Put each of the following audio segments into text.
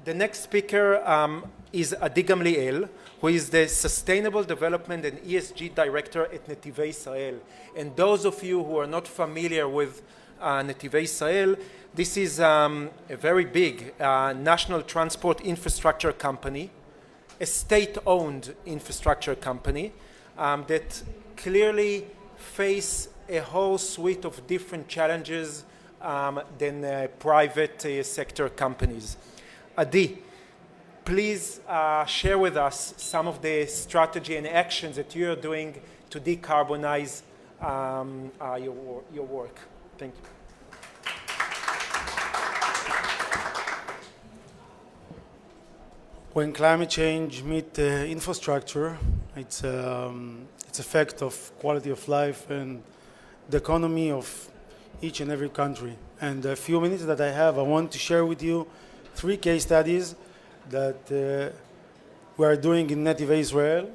The next speaker is Adi Gamliel, who is the Sustainable Development and ESG Director at NETIVEI Israel. And those of you who are not familiar with NETIVEI Israel, this is a very big national transport infrastructure company, a state-owned infrastructure company that clearly face a whole suite of different challenges than private sector companies. Adi, please share with us some of the strategy and actions that you are doing to decarbonize your work. Thank you. When climate change meets infrastructure, it's effect of quality of life and the economy of each and every country. And a few minutes that I have, I want to share with you 3 case studies that we are doing in NETIVEI Israel.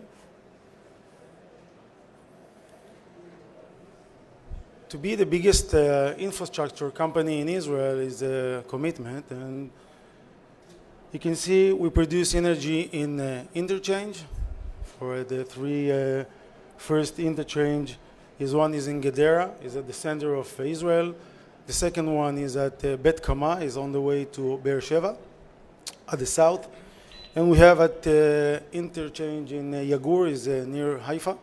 To be the biggest infrastructure company in Israel is a commitment, and you can see we produce energy in interchange. For the 3 first interchange, one is in Gedera, is at the center of Israel. The second one is at Bet Kama, is on the way to Be'er Sheva, at the south. And we have at interchange in Yagur, is near Haifa,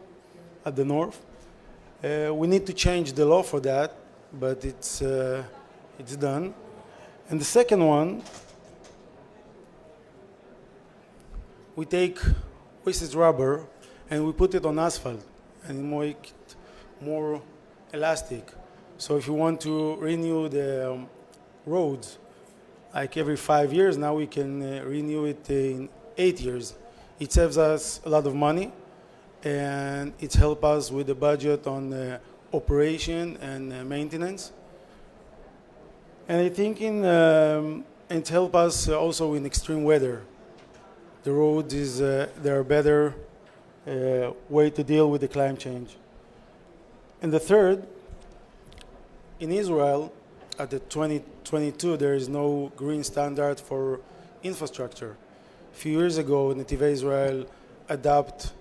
at the north. We need to change the law for that, but it's done. And the second one, we take wasted rubber and we put it on asphalt and make it more elastic. So if you want to renew the roads, like every 5 years, now we can renew it in 8 years. It saves us a lot of money, and it helps us with the budget on operation and maintenance. And I think it helps us also in extreme weather. The roads they're a better way to deal with the climate change. And the third, in Israel, at the 2022, there is no green standard for infrastructure. A few years ago, NETIVEI Israel adopted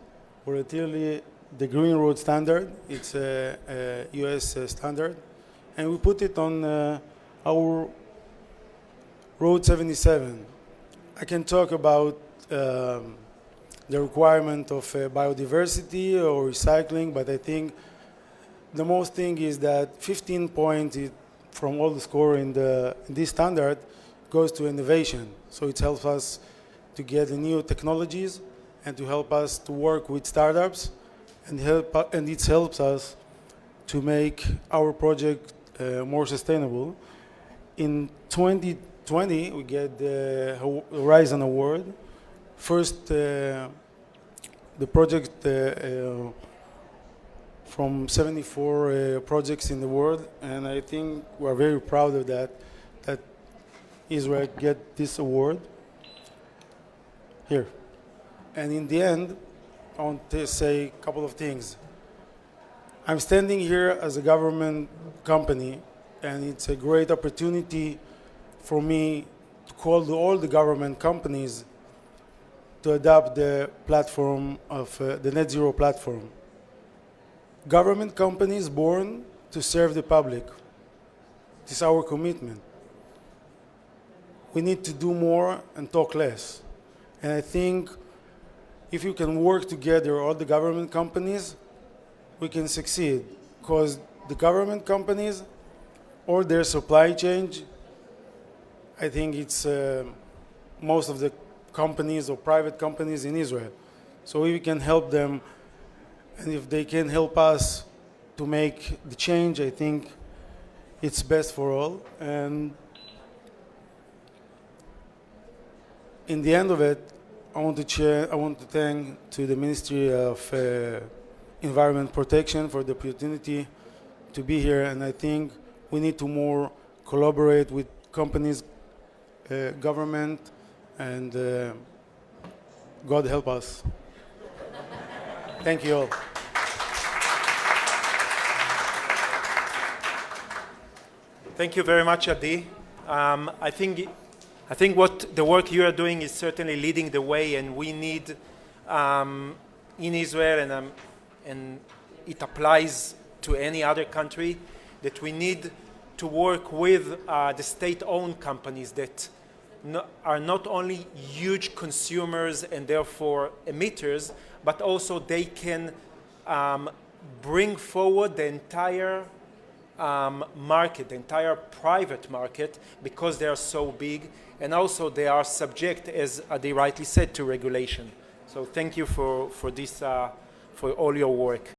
relatively the green road standard. It's a US standard. And we put it on our Road 77. I can talk about the requirement of biodiversity or recycling, but I think the most thing is that 15 points from all the score in this standard goes to innovation. So it helps us to get new technologies and to help us to work with startups, and it helps us to make our project more sustainable. In 2020, we get the Horizon Award. First, the project from 74 projects in the world, and I think we're very proud of that Israel get this award here. And in the end, I want to say a couple of things. I'm standing here as a government company, and it's a great opportunity for me to call all the government companies to adopt the platform of the Net Zero platform. Government companies born to serve the public. This is our commitment. We need to do more and talk less. And I think if you can work together, all the government companies, we can succeed. Because the government companies or their supply chain, I think it's most of the companies or private companies in Israel. So if we can help them, and if they can help us to make the change, I think it's best for all. And in the end of it, I want to thank to the Ministry of Environment Protection for the opportunity to be here. And I think we need to more collaborate with companies, government, and God help us. Thank you all. Thank you very much, Adi. I think I think what the work you are doing is certainly leading the way, and we need in Israel, and it applies to any other country, that we need to work with the state-owned companies that are not only huge consumers and therefore emitters, but also they can bring forward the entire market, the entire private market, because they are so big, and also they are subject, as Adi rightly said, to regulation. So thank you for this, for all your work.